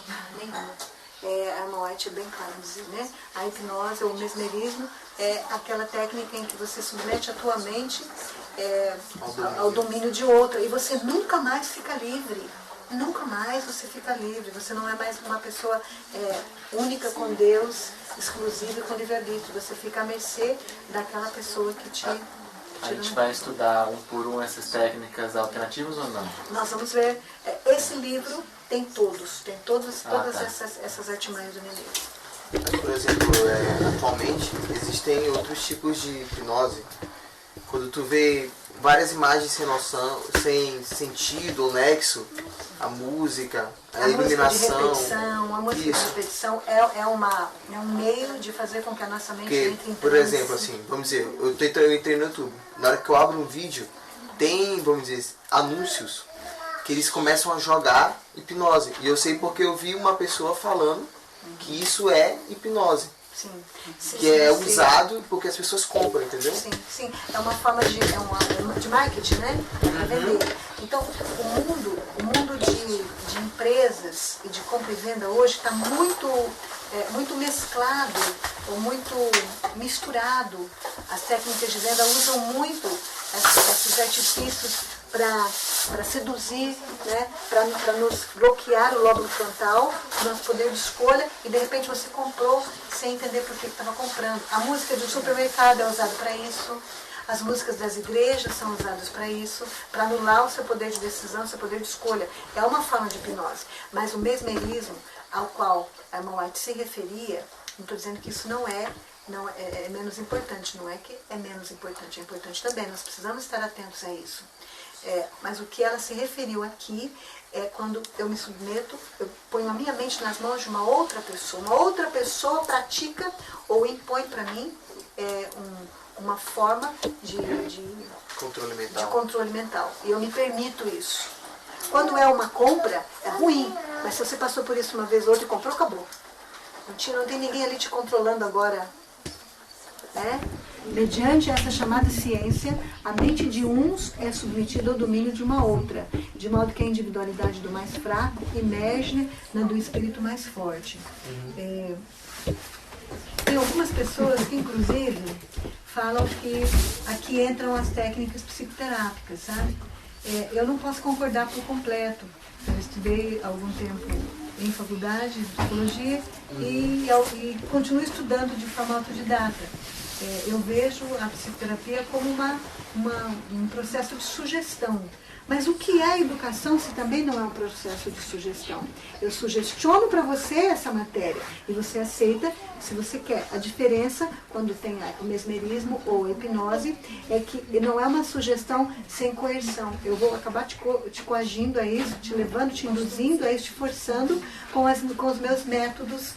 S1: A irmã White é bem clara em dizer, né? A hipnose, ou o mesmerismo, é aquela técnica em que você submete a tua mente ao domínio de outra e você nunca mais fica livre. Nunca mais você fica livre. Você não é mais uma pessoa única com Deus, exclusiva com livre-arbítrio. Você fica à mercê daquela pessoa que te...
S6: A gente vai estudar um por um essas técnicas alternativas ou não?
S1: Nós vamos ver. Esse livro tem todas essas artimanhas do inimigo.
S7: Mas, por exemplo, atualmente existem outros tipos de hipnose. Quando tu vê várias imagens sem noção, sem sentido ou nexo, a música, a iluminação.
S1: A música de repetição é um meio de fazer com que a nossa mente entre em
S7: por exemplo, assim, vamos dizer, eu entrei no YouTube. Na hora que eu abro um vídeo, tem, vamos dizer, anúncios que eles começam a jogar hipnose. E eu sei porque eu vi uma pessoa falando que isso é hipnose.
S1: Sim.
S7: Que é usado porque as pessoas compram, entendeu?
S1: Sim. É uma forma de marketing, né? Para vender. Então, o mundo de empresas e de compra e venda hoje está muito mesclado, ou muito misturado. As técnicas de venda usam muito esses artifícios para seduzir, né? Para nos bloquear o lóbulo frontal, o nosso poder de escolha, e de repente você comprou sem entender por que estava comprando. A música de um supermercado é usada para isso, as músicas das igrejas são usadas para isso, para anular o seu poder de decisão, o seu poder de escolha. É uma forma de hipnose, mas o mesmerismo ao qual a irmã White se referia, não estou dizendo que isso não é menos importante, não é que é menos importante, é importante também, nós precisamos estar atentos a isso. Mas o que ela se referiu aqui é quando eu me submeto, eu ponho a minha mente nas mãos de uma outra pessoa pratica ou impõe para mim uma forma de controle mental. E eu me permito isso. Quando é uma compra, é ruim, mas se você passou por isso uma vez ou outra e comprou, acabou. Não tem ninguém ali te controlando agora. Mediante essa chamada ciência, a mente de uns é submetida ao domínio de uma outra, de modo que a individualidade do mais fraco emerge na do espírito mais forte. Tem algumas pessoas que, inclusive, falam que aqui entram as técnicas psicoterápicas, sabe? Eu não posso concordar por completo. Eu estudei algum tempo em faculdade de psicologia e continuo estudando de forma autodidata. Eu vejo a psicoterapia como um processo de sugestão. Mas o que é a educação se também não é um processo de sugestão? Eu sugestiono para você essa matéria e você aceita se você quer. A diferença, quando tem o mesmerismo ou a hipnose, é que não é uma sugestão sem coerção. Eu vou acabar te coagindo a isso, te levando, te induzindo a isso, te forçando com os meus métodos.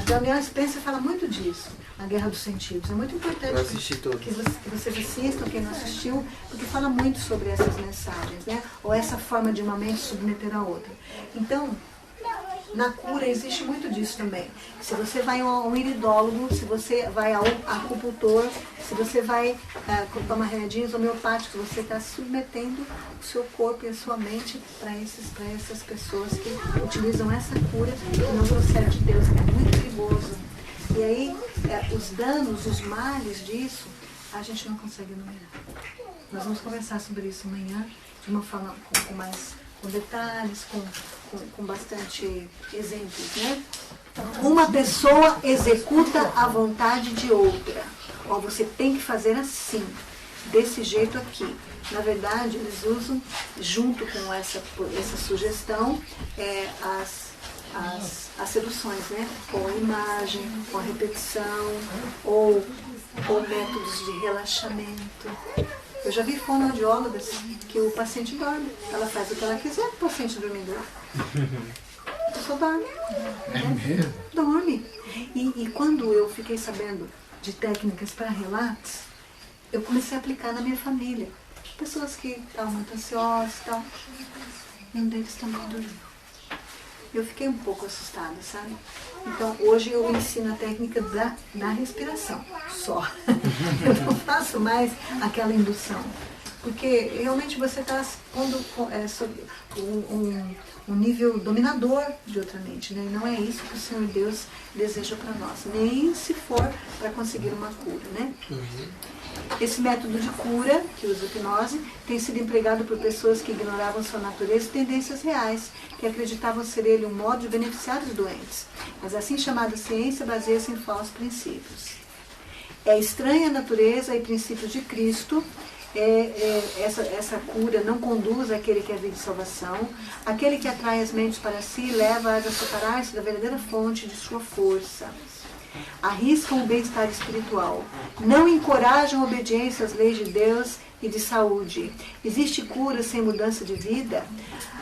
S1: Daniel Spencer fala muito disso. A Guerra dos Sentidos. É muito importante que vocês assistam, quem não assistiu, porque fala muito sobre essas mensagens, né? Ou essa forma de uma mente submeter a outra. Então, na cura existe muito disso também. Se você vai a um iridólogo, se você vai a um acupuntor, se você vai tomar remedinhos homeopáticos, você está submetendo o seu corpo e a sua mente para essas pessoas que utilizam essa cura que não procede de Deus, que é muito perigoso. E aí, os danos, os males disso, a gente não consegue enumerar. Nós vamos conversar sobre isso amanhã, de uma forma com detalhes, com bastante exemplos, né? Uma pessoa executa a vontade de outra. Ó, você tem que fazer assim, desse jeito aqui. Na verdade, eles usam, junto com essa sugestão, as seduções, né? Ou a imagem, ou a repetição, ou métodos de relaxamento. Eu já vi fonoaudiólogas que o paciente dorme. Ela faz o que ela quiser, o paciente dormindo. A pessoa dorme. Né? Dorme. E quando eu fiquei sabendo de técnicas para relax, eu comecei a aplicar na minha família. Pessoas que estavam muito ansiosas e tal. E um deles também dormiu. Eu fiquei um pouco assustada, sabe? Então, hoje eu ensino a técnica da respiração, só. Eu não faço mais aquela indução. Porque realmente você está pondo sobre um nível dominador de outra mente, né? E não é isso que o Senhor Deus deseja para nós. Nem se for para conseguir uma cura, né? Esse método de cura, que usa a hipnose, tem sido empregado por pessoas que ignoravam sua natureza e tendências reais, que acreditavam ser ele um modo de beneficiar os doentes. Mas a assim chamada ciência baseia-se em falsos princípios. É estranha a natureza e princípios de Cristo. Essa cura não conduz àquele que é a vida de salvação. Aquele que atrai as mentes para si leva-as a separar-se da verdadeira fonte de sua força. Arriscam o bem-estar espiritual. Não encorajam a obediência às leis de Deus e de saúde. Existe cura sem mudança de vida?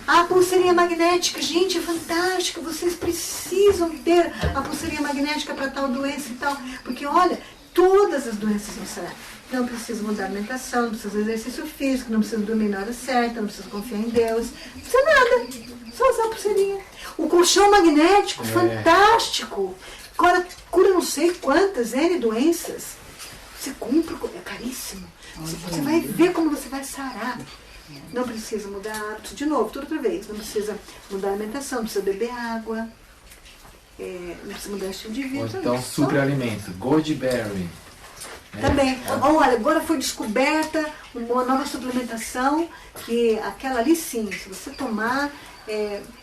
S1: A pulseirinha magnética, gente, é fantástico. Vocês precisam ter a pulseirinha magnética para tal doença e tal. Porque, olha, todas as doenças vão sarar. Não precisa mudar a alimentação, não precisa fazer exercício físico, não precisa dormir na hora certa, não precisa confiar em Deus. Não precisa nada. Só usar a pulseirinha. O colchão magnético, fantástico. Cura não sei quantas doenças. Você compra, é caríssimo. Você vai ver como você vai sarar. Não precisa mudar hábitos. De novo, tudo outra vez. Não precisa mudar a alimentação, não precisa beber água. Não precisa mudar o estilo de vida.
S8: Ou então, superalimentos. Goji berry.
S1: Também. Olha, agora foi descoberta uma nova suplementação, que aquela ali sim, se você tomar,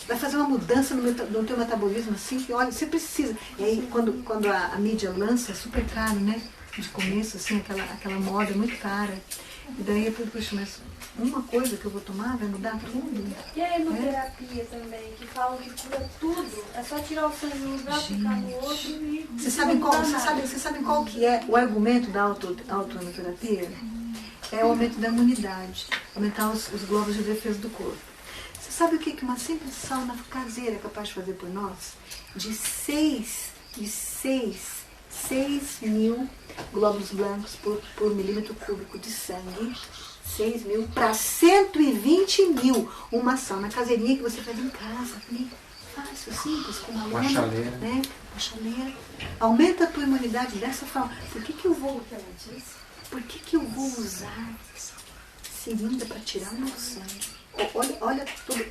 S1: vai fazer uma mudança no teu metabolismo, assim, que olha, você precisa. E aí, quando a mídia lança, é super caro, né? De começo, assim, aquela moda é muito cara. E daí eu falei, poxa, mas uma coisa que eu vou tomar vai mudar tudo?
S3: E a hemoterapia também, que falam que cura tudo. É só tirar o sangue no lugar, ficar no outro e...
S1: Vocês sabem qual que é o argumento da autoimunoterapia? É o aumento da imunidade, aumentar os glóbulos de defesa do corpo. Você sabe o que uma simples sauna caseira é capaz de fazer por nós? De 6 mil glóbulos brancos por milímetro cúbico de sangue, 6 mil para 120 mil. Uma sauna caseirinha que você faz em casa, né? Fácil, simples, com uma lona,
S6: chaleira.
S1: né? Uma chaleira. Aumenta a tua imunidade dessa forma. Por que eu vou usar seringa para tirar o meu sangue? Olha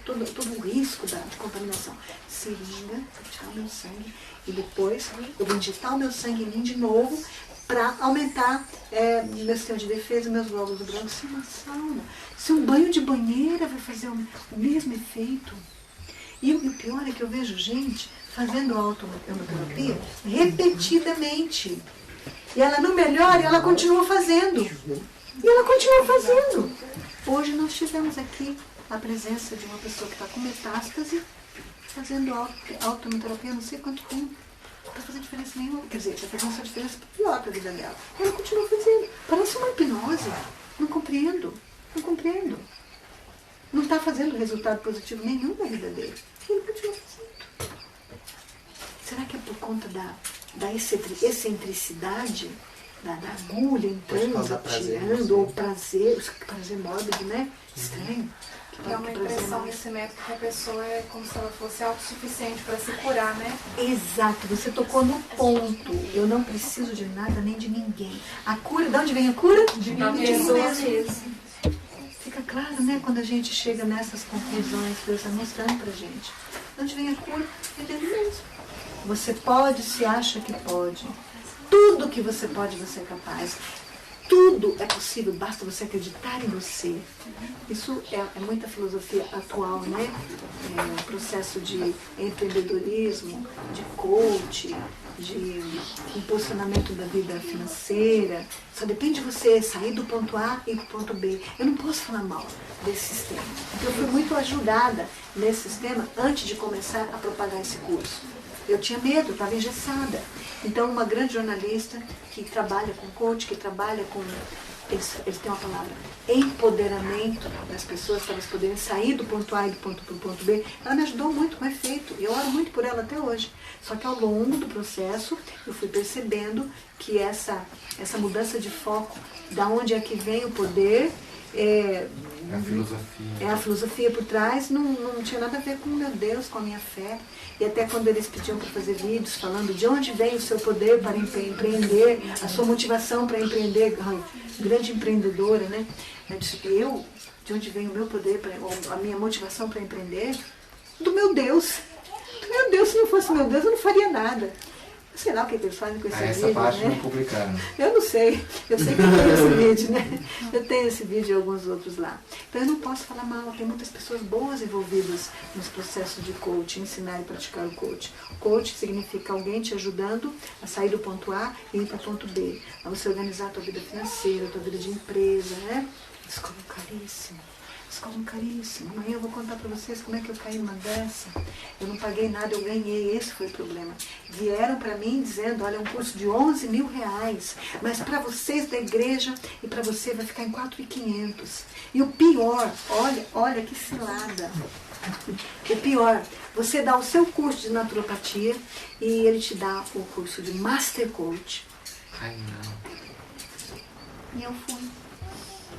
S1: todo o risco de contaminação. Seringa para tirar o meu sangue e depois eu vou injetar o meu sangue em mim de novo para aumentar meu sistema de defesa, meus glóbulos brancos. Se uma sauna, se um banho de banheira vai fazer o mesmo efeito. E o pior é que eu vejo gente fazendo autoimunoterapia repetidamente. E ela não melhora e ela continua fazendo. Hoje nós tivemos aqui a presença de uma pessoa que está com metástase, fazendo autoimunoterapia há não sei quanto tempo. Não está fazendo diferença nenhuma. Quer dizer, está fazendo essa diferença pior para a vida dela. Ela continua fazendo. Parece uma hipnose. Não compreendo. Não está fazendo resultado positivo nenhum na vida dele. Ele continua fazendo. Será que é por conta da excentricidade? Da agulha entrando, tirando, ou prazer mórbido, né? Estranho.
S4: É uma impressão nesse método que a pessoa é como se ela fosse autossuficiente para se curar, né?
S1: Exato, você tocou no ponto. Eu não preciso de nada nem de ninguém. A cura, de onde vem a cura? De mim mesmo. Fica claro, né? Quando a gente chega nessas conclusões que Deus está mostrando pra gente. De onde vem a cura? É dele mesmo. Você pode, se acha que pode. Tudo que você pode, você é capaz. Tudo é possível, basta você acreditar em você. Isso é muita filosofia atual, né? É um processo de empreendedorismo, de coach, de impulsionamento da vida financeira. Só depende de você sair do ponto A e do ponto B. Eu não posso falar mal desse sistema. Porque eu fui muito ajudada nesse sistema antes de começar a propagar esse curso. Eu tinha medo, estava engessada. Então, uma grande jornalista que trabalha com coach, que trabalha com... Eles têm uma palavra, empoderamento das pessoas para elas poderem sair do ponto A e do ponto B. Ela me ajudou muito com efeito. Eu oro muito por ela até hoje. Só que ao longo do processo, eu fui percebendo que essa mudança de foco, da onde é que vem o poder...
S6: A filosofia.
S1: A filosofia por trás não tinha nada a ver com o meu Deus, com a minha fé. E até quando eles pediam para fazer vídeos falando de onde vem o seu poder para empreender, a sua motivação para empreender, grande empreendedora, né? Eu disse, de onde vem o meu poder, a minha motivação para empreender? Do meu Deus. Do meu Deus, se não fosse meu Deus, eu não faria nada. Sei lá o que eles fazem com esse vídeo,
S6: essa parte
S1: né?
S6: não publicaram.
S1: Eu não sei. Eu sei que eu tenho esse vídeo, né? Eu tenho esse vídeo e alguns outros lá. Então eu não posso falar mal. Tem muitas pessoas boas envolvidas nos processos de coaching, ensinar e praticar o coaching. Coaching significa alguém te ajudando a sair do ponto A e ir para o ponto B. A você organizar a tua vida financeira, a tua vida de empresa, né? Escola caríssima. Amanhã eu vou contar para vocês como é que eu caí numa dessa. Eu não paguei nada, eu ganhei. Esse foi o problema. Vieram para mim dizendo, olha, é um curso de 11 mil reais, mas para vocês da igreja e para você vai ficar em 4.500. E o pior, olha que cilada. O pior, você dá o seu curso de naturopatia e ele te dá o curso de Master Coach.
S6: Ai, não.
S1: E eu fui.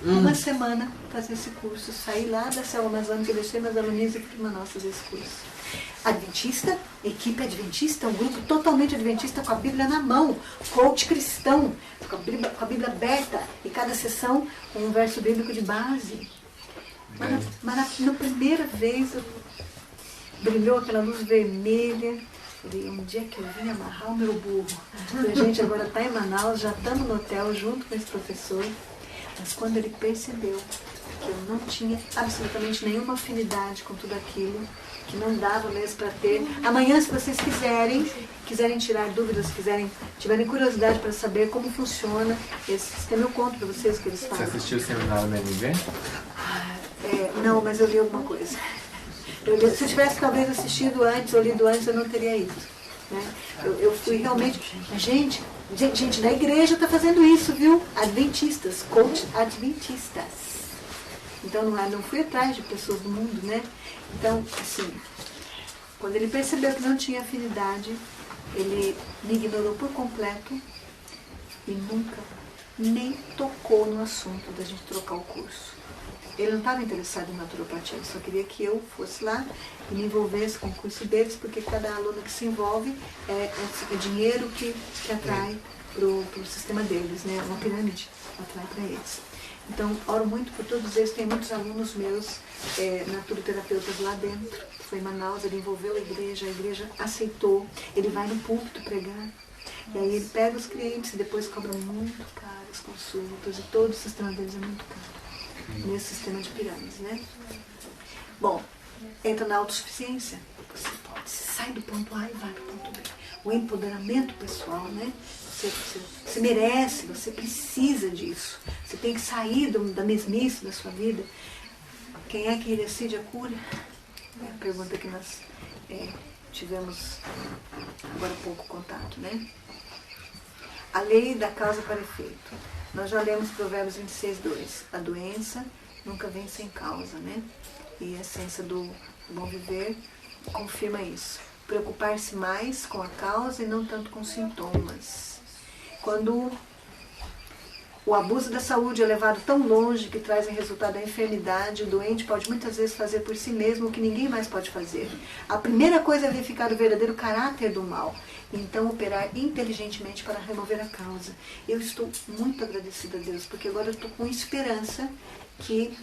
S1: Uma semana fazer esse curso. Saí lá da Selva Amazônica, deixei meus alunos e fui para Manaus fazer esse curso. Adventista, equipe adventista, um grupo totalmente adventista com a Bíblia na mão, coach cristão, com a Bíblia aberta e cada sessão com um verso bíblico de base. Mas na primeira vez brilhou aquela luz vermelha Falei, um dia que eu vim amarrar o meu burro. E a gente agora está em Manaus, já estamos no hotel junto com esse professor. Mas quando ele percebeu que eu não tinha absolutamente nenhuma afinidade com tudo aquilo, que não dava mesmo para ter. Amanhã, se vocês quiserem tirar dúvidas, tiverem curiosidade para saber como funciona esse sistema, eu conto para vocês o que eles
S6: Você
S1: falam.
S6: assistiu o seminário na MV?
S1: Não, mas eu li alguma coisa. Se eu tivesse talvez assistido antes ou lido antes, eu não teria ido. Né? Eu fui realmente... Gente, da igreja está fazendo isso, viu? Adventistas, coach adventistas. Então não fui atrás de pessoas do mundo, né? Então, assim, quando ele percebeu que não tinha afinidade, ele me ignorou por completo e nunca nem tocou no assunto da gente trocar o curso. Ele não estava interessado em naturopatia, ele só queria que eu fosse lá e me envolvesse com o curso deles, porque cada aluno que se envolve é dinheiro que atrai para o sistema deles, né? Uma pirâmide atrai para eles. Então, oro muito por todos eles. Tem muitos alunos meus, naturoterapeutas lá dentro. Foi em Manaus, ele envolveu a igreja aceitou. Ele vai no púlpito pregar. E aí ele pega os clientes e depois cobra muito caro as consultas. E todo o sistema deles é muito caro. Nesse sistema de pirâmides, né? Bom, entra na autossuficiência. Você sai do ponto A e vai para o ponto B. O empoderamento pessoal, né? Você merece, você precisa disso. Você tem que sair da mesmice da sua vida. Quem é que decide a cura? É a pergunta que nós tivemos agora há pouco contato, né? A lei da causa para efeito. Nós já lemos Provérbios 26:2. A doença nunca vem sem causa, né? E a essência do bom viver confirma isso. Preocupar-se mais com a causa e não tanto com sintomas. Quando o abuso da saúde é levado tão longe que traz em resultado a enfermidade, o doente pode muitas vezes fazer por si mesmo o que ninguém mais pode fazer. A primeira coisa é verificar o verdadeiro caráter do mal, e então operar inteligentemente para remover a causa. Eu estou muito agradecida a Deus, porque agora eu estou com esperança que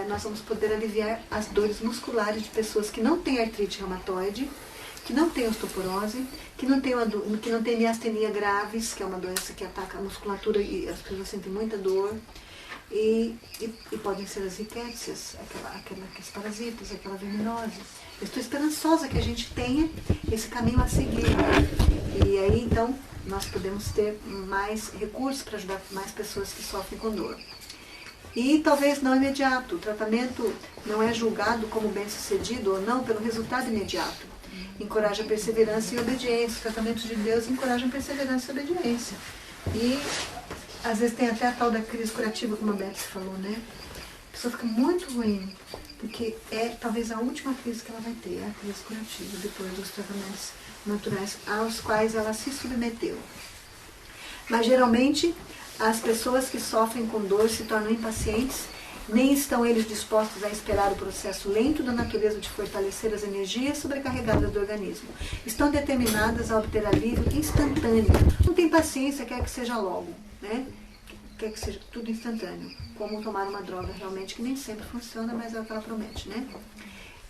S1: nós vamos poder aliviar as dores musculares de pessoas que não têm artrite reumatoide, que não tem osteoporose, que não tem miastenia graves, que é uma doença que ataca a musculatura e as pessoas sentem muita dor. E podem ser as ricécias, aqueles parasitas, aquela verminose. Eu estou esperançosa que a gente tenha esse caminho a seguir. E aí, então, nós podemos ter mais recursos para ajudar mais pessoas que sofrem com dor. E talvez não imediato. O tratamento não é julgado como bem-sucedido ou não pelo resultado imediato. Encoraja perseverança e obediência. Os tratamentos de Deus encorajam perseverança e obediência. E às vezes tem até a tal da crise curativa, como a Beth falou, né? A pessoa fica muito ruim, porque é talvez a última crise que ela vai ter, é a crise curativa, depois dos tratamentos naturais aos quais ela se submeteu. Mas geralmente as pessoas que sofrem com dor se tornam impacientes, nem estão eles dispostos a esperar o processo lento da natureza de fortalecer as energias sobrecarregadas do organismo. Estão determinadas a obter alívio instantâneo. Não tem paciência, quer que seja logo, né? Quer que seja tudo instantâneo. Como tomar uma droga realmente que nem sempre funciona, mas é o que ela promete, né?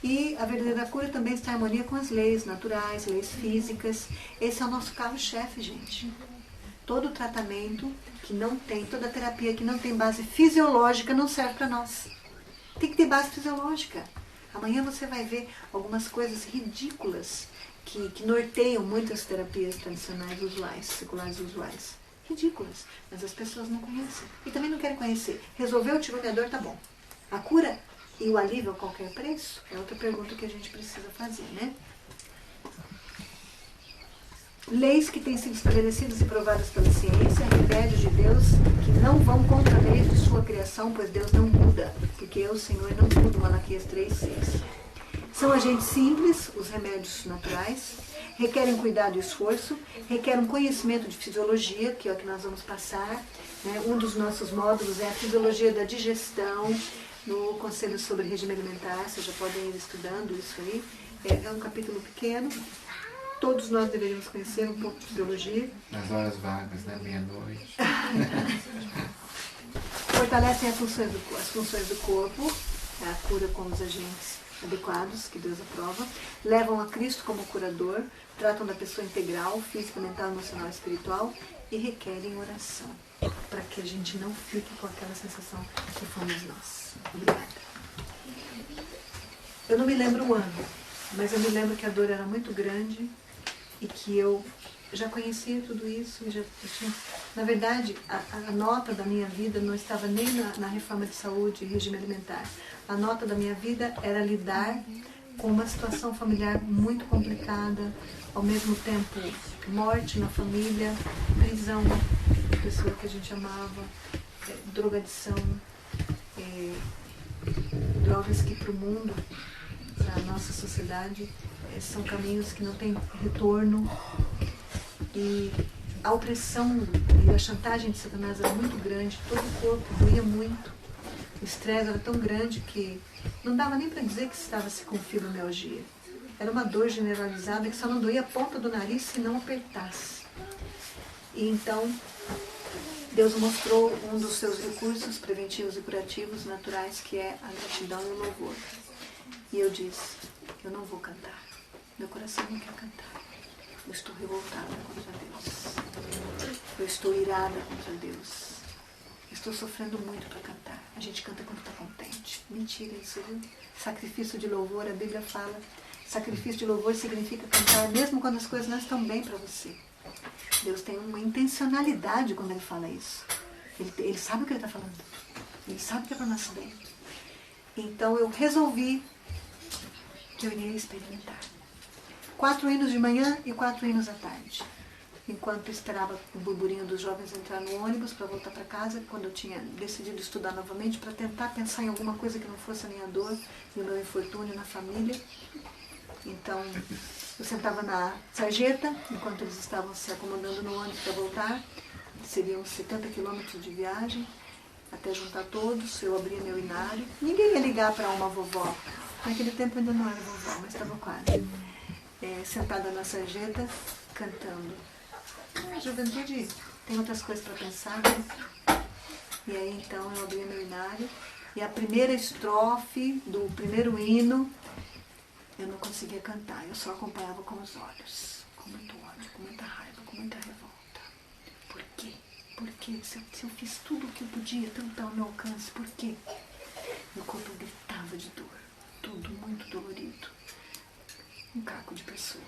S1: E a verdadeira cura também está em harmonia com as leis naturais, leis físicas. Esse é o nosso carro-chefe, gente. Todo tratamento que não tem, toda terapia que não tem base fisiológica não serve para nós. Tem que ter base fisiológica. Amanhã você vai ver algumas coisas ridículas que norteiam muitas terapias tradicionais usuais, seculares usuais. Ridículas, mas as pessoas não conhecem. E também não querem conhecer. Resolveu, tirou minha dor, tá bom. A cura e o alívio a qualquer preço é outra pergunta que a gente precisa fazer, né? Leis que têm sido estabelecidas e provadas pela ciência, remédios de Deus que não vão contra a lei de sua criação, pois Deus não muda, porque eu, Senhor, não mudo, Malaquias 3:6. São agentes simples, os remédios naturais, requerem cuidado e esforço, requerem um conhecimento de fisiologia, que é o que nós vamos passar, né? Um dos nossos módulos é a fisiologia da digestão, no Conselho sobre Regime Alimentar, vocês já podem ir estudando isso aí, é um capítulo pequeno. Todos nós deveríamos conhecer um pouco de fisiologia.
S6: Nas horas vagas, né? Meia-noite.
S1: Fortalecem as funções do corpo, a cura com os agentes adequados, que Deus aprova, levam a Cristo como curador, tratam da pessoa integral, física, mental, emocional e espiritual e requerem oração, para que a gente não fique com aquela sensação que fomos nós. Obrigada. Eu não me lembro o ano, mas eu me lembro que a dor era muito grande e que eu já conhecia tudo isso. E já tinha... Na verdade, a nota da minha vida não estava nem na reforma de saúde e regime alimentar. A nota da minha vida era lidar com uma situação familiar muito complicada, ao mesmo tempo morte na família, prisão da pessoa que a gente amava, drogadição, drogas que para o mundo, para a nossa sociedade, são caminhos que não têm retorno. E a opressão e a chantagem de Satanás era muito grande, todo o corpo doía muito. O estresse era tão grande que não dava nem para dizer que estava-se com fibromialgia. Era uma dor generalizada que só não doía a ponta do nariz se não apertasse. E então, Deus mostrou um dos seus recursos preventivos e curativos naturais, que é a gratidão e o louvor. E eu disse, eu não vou cantar. Meu coração não quer cantar. Eu estou revoltada contra Deus. Eu estou irada contra Deus. Eu estou sofrendo muito para cantar. A gente canta quando está contente. Mentira isso, viu? Sacrifício de louvor, a Bíblia fala. Sacrifício de louvor significa cantar mesmo quando as coisas não estão bem para você. Deus tem uma intencionalidade quando Ele fala isso. Ele sabe o que Ele está falando. Ele sabe que é para nós bem. Então eu resolvi que eu iria experimentar. 4 hinos de manhã e 4 hinos à tarde. Enquanto esperava o burburinho dos jovens entrar no ônibus para voltar para casa, quando eu tinha decidido estudar novamente para tentar pensar em alguma coisa que não fosse a minha dor e o meu infortúnio na família. Então, eu sentava na sarjeta, enquanto eles estavam se acomodando no ônibus para voltar. Seriam 70 quilômetros de viagem, até juntar todos. Eu abria meu inário. Ninguém ia ligar para uma vovó. Naquele tempo ainda não era vovó, mas estava quase. Sentada na sarjeta, cantando. A juventude tem outras coisas para pensar, né? E aí então eu abri meu inário e a primeira estrofe do primeiro hino eu não conseguia cantar, eu só acompanhava com os olhos, com muito ódio, com muita raiva, com muita revolta. Por quê? Por quê? Se eu fiz tudo o que eu podia, tanto está ao meu alcance, por quê? Meu corpo gritava de dor, tudo muito dolorido. Um caco de pessoa.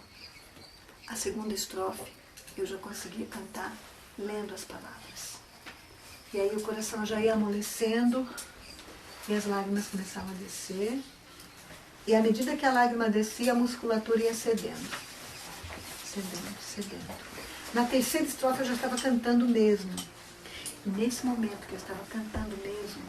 S1: A segunda estrofe eu já conseguia cantar lendo as palavras. E aí o coração já ia amolecendo e as lágrimas começavam a descer. E à medida que a lágrima descia, a musculatura ia cedendo. Cedendo, cedendo. Na terceira estrofe eu já estava cantando mesmo. E nesse momento que eu estava cantando mesmo,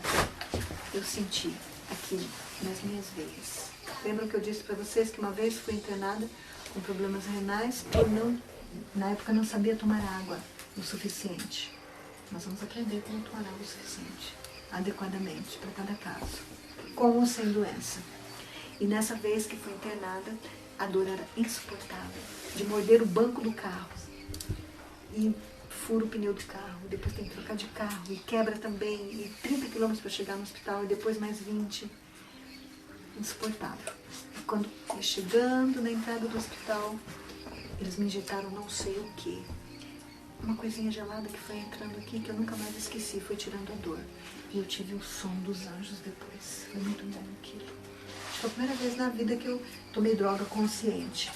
S1: eu senti aqui nas minhas veias. Lembram que eu disse para vocês que uma vez fui internada com problemas renais e na época não sabia tomar água o suficiente. Nós vamos aprender como tomar água o suficiente, adequadamente, para cada caso, com ou sem doença. E nessa vez que fui internada, a dor era insuportável, de morder o banco do carro. E fura o pneu do carro, depois tem que trocar de carro, e quebra também, e 30 quilômetros para chegar no hospital, e depois mais 20. Insuportável. E quando fui chegando na entrada do hospital, eles me injetaram não sei o que. Uma coisinha gelada que foi entrando aqui, que eu nunca mais esqueci, foi tirando a dor. E eu tive o som dos anjos depois. Foi muito bom aquilo. Acho que foi a primeira vez na vida que eu tomei droga consciente.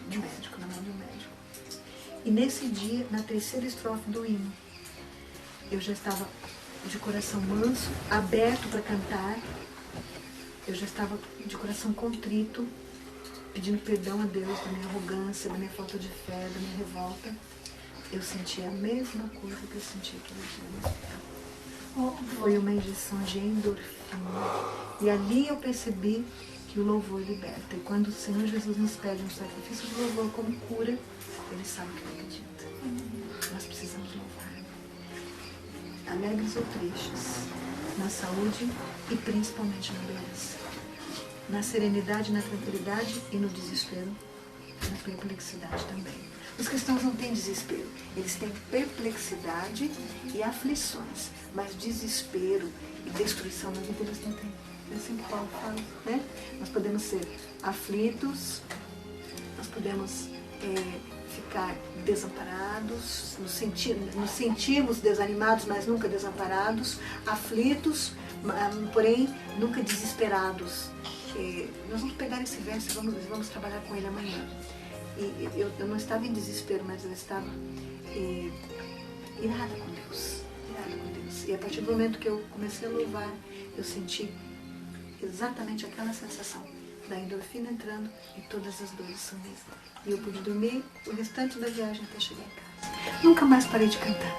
S1: De médico, na mão de um médico. E nesse dia, na terceira estrofe do hino, eu já estava de coração manso, aberto para cantar. Eu já estava de coração contrito, pedindo perdão a Deus da minha arrogância, da minha falta de fé, da minha revolta. Eu senti a mesma coisa que eu senti aquele dia no hospital. Foi uma injeção de endorfina. E ali eu percebi que o louvor liberta. E quando o Senhor Jesus nos pede um sacrifício de louvor como cura, Ele sabe o que é pedido. Nós precisamos louvar. Alegres ou tristes, na saúde e principalmente na doença. Na serenidade, na tranquilidade e no desespero, na perplexidade também. Os cristãos não têm desespero, eles têm perplexidade e aflições, mas desespero e destruição na vida eles não têm. É assim que Paulo fala, né? Nós podemos ser aflitos, nós podemos ficar desamparados, nos sentimos desanimados, mas nunca desamparados, aflitos, porém nunca desesperados. Nós vamos pegar esse verso e vamos trabalhar com ele amanhã. E eu não estava em desespero, mas eu estava irada com Deus. E a partir do momento que eu comecei a louvar, eu senti exatamente aquela sensação da endorfina entrando e todas as dores sumindo. E eu pude dormir o restante da viagem até chegar em casa. Nunca mais parei de cantar.